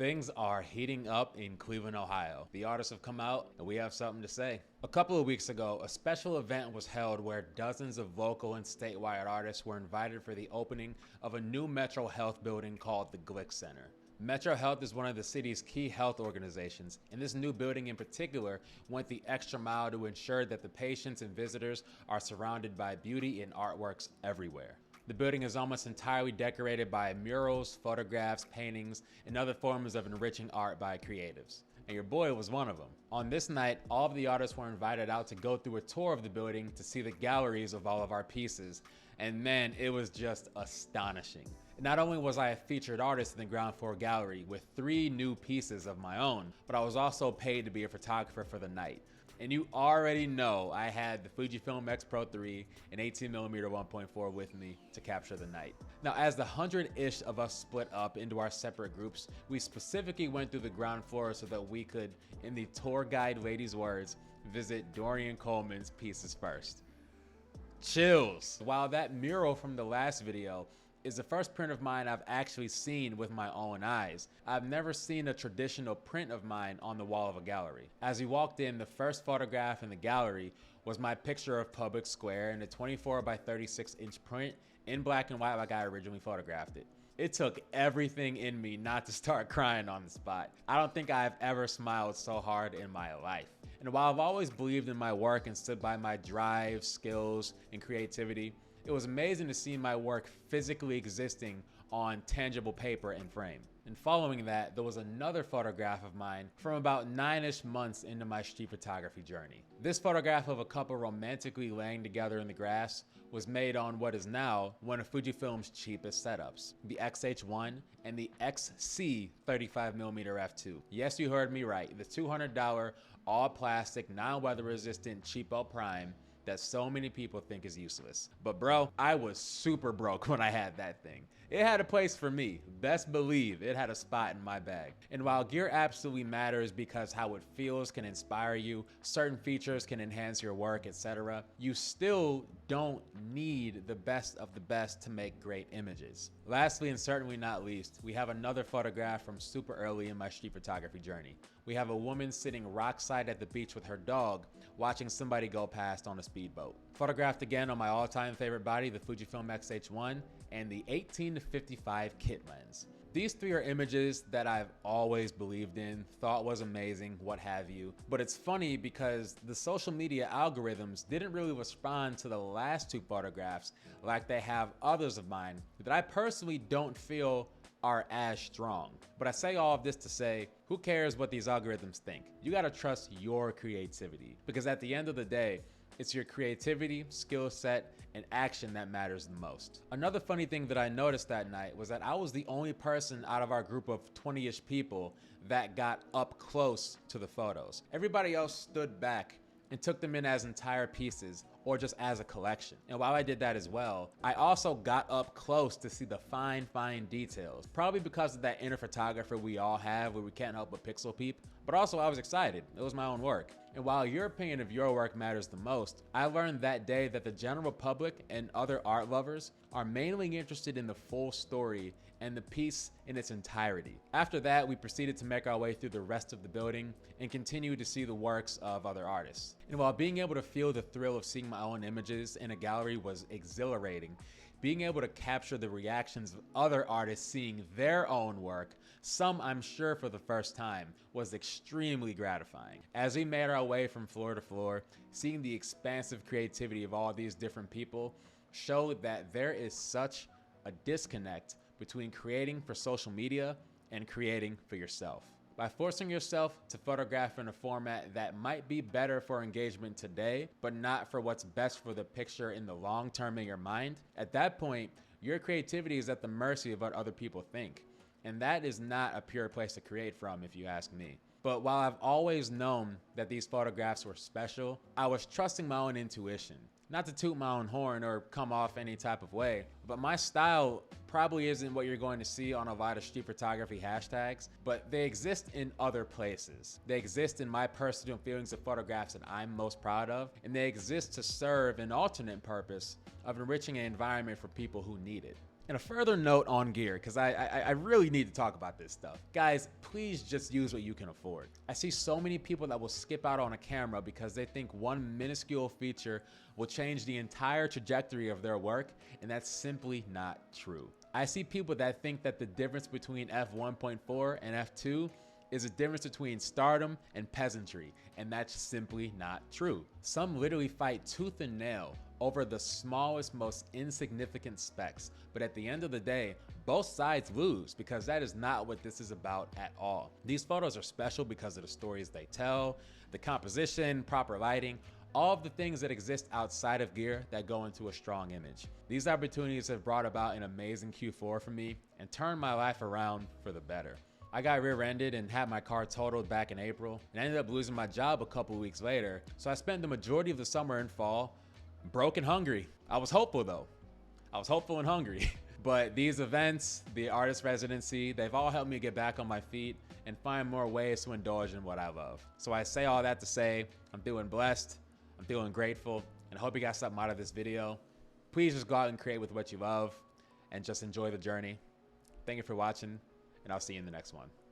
Things are heating up in Cleveland, Ohio. The artists have come out and we have something to say. A couple of weeks ago, a special event was held where dozens of local and statewide artists were invited for the opening of a new Metro Health building called the Glick Center. Metro Health is one of the city's key health organizations, and this new building in particular went the extra mile to ensure that the patients and visitors are surrounded by beauty and artworks everywhere. The building is almost entirely decorated by murals, photographs, paintings, and other forms of enriching art by creatives. And your boy was one of them. On this night, all of the artists were invited out to go through a tour of the building to see the galleries of all of our pieces. And man, it was just astonishing. Not only was I a featured artist in the ground floor gallery with 3 new pieces of my own, but I was also paid to be a photographer for the night. And you already know I had the Fujifilm XPro3 and 18mm 1.4 with me to capture the night. Now, as the 100-ish of us split up into our separate groups, we specifically went through the ground floor so that we could, in the tour guide lady's words, visit Dorian Coleman's pieces first. Chills. While that mural from the last video is the first print of mine I've actually seen with my own eyes, I've never seen a traditional print of mine on the wall of a gallery. As we walked in, the first photograph in the gallery was my picture of Public Square in a 24 by 36 inch print in black and white like I originally photographed it. It took everything in me not to start crying on the spot. I don't think I've ever smiled so hard in my life. And while I've always believed in my work and stood by my drive, skills, and creativity, it was amazing to see my work physically existing on tangible paper and frame. And following that, there was another photograph of mine from about 9-ish months into my street photography journey. This photograph of a couple romantically laying together in the grass was made on what is now one of Fujifilm's cheapest setups, the XH1 and the XC 35mm f2. Yes, you heard me right, the $200 all plastic, non-weather resistant cheapo prime that so many people think is useless. But bro, I was super broke when I had that thing. It had a place for me. Best believe it had a spot in my bag. And while gear absolutely matters because how it feels can inspire you, certain features can enhance your work, etc., you still don't need the best of the best to make great images. Lastly, and certainly not least, we have another photograph from super early in my street photography journey. We have a woman sitting rockside at the beach with her dog, watching somebody go past on a speedboat. Photographed again on my all-time favorite body, the Fujifilm XH1, and the 18-55 kit lens. These 3 are images that I've always believed in, thought was amazing, what have you. But it's funny because the social media algorithms didn't really respond to the last 2 photographs like they have others of mine that I personally don't feel are as strong. But I say all of this to say, who cares what these algorithms think? You gotta trust your creativity, because at the end of the day, it's your creativity, skill set, and action that matters the most. Another funny thing that I noticed that night was that I was the only person out of our group of 20-ish people that got up close to the photos. Everybody else stood back and took them in as entire pieces or just as a collection. And while I did that as well, I also got up close to see the fine details, probably because of that inner photographer we all have where we can't help but pixel peep, but also I was excited. It was my own work. And while your opinion of your work matters the most, I learned that day that the general public and other art lovers are mainly interested in the full story and the piece in its entirety. After that, we proceeded to make our way through the rest of the building and continue to see the works of other artists. And while being able to feel the thrill of seeing my own images in a gallery was exhilarating, being able to capture the reactions of other artists seeing their own work, some I'm sure for the first time, was extremely gratifying. As we made our way from floor to floor, seeing the expansive creativity of all these different people showed that there is such a disconnect between creating for social media and creating for yourself. By forcing yourself to photograph in a format that might be better for engagement today, but not for what's best for the picture in the long term in your mind, at that point, your creativity is at the mercy of what other people think. And that is not a pure place to create from, if you ask me. But while I've always known that these photographs were special, I was trusting my own intuition. Not to toot my own horn or come off any type of way, but my style probably isn't what you're going to see on a lot of street photography hashtags, but they exist in other places. They exist in my personal feelings of photographs that I'm most proud of, and they exist to serve an alternate purpose of enriching an environment for people who need it. And a further note on gear, because I really need to talk about this stuff. Guys, please just use what you can afford. I see so many people that will skip out on a camera because they think one minuscule feature will change the entire trajectory of their work, and that's simply not true. I see people that think that the difference between f1.4 and f2 is a difference between stardom and peasantry, and that's simply not true. Some literally fight tooth and nail over the smallest, most insignificant specs, but at the end of the day, both sides lose because that is not what this is about at all. These photos are special because of the stories they tell, the composition, proper lighting, all of the things that exist outside of gear that go into a strong image. These opportunities have brought about an amazing Q4 for me and turned my life around for the better. I got rear-ended and had my car totaled back in April, and I ended up losing my job a couple weeks later, so I spent the majority of the summer and fall broke and hungry. I was hopeful though. I was hopeful and hungry. But these events, the artist residency, they've all helped me get back on my feet and find more ways to indulge in what I love. So I say all that to say, I'm feeling blessed, I'm feeling grateful, and I hope you got something out of this video. Please just go out and create with what you love and just enjoy the journey. Thank you for watching, and I'll see you in the next one.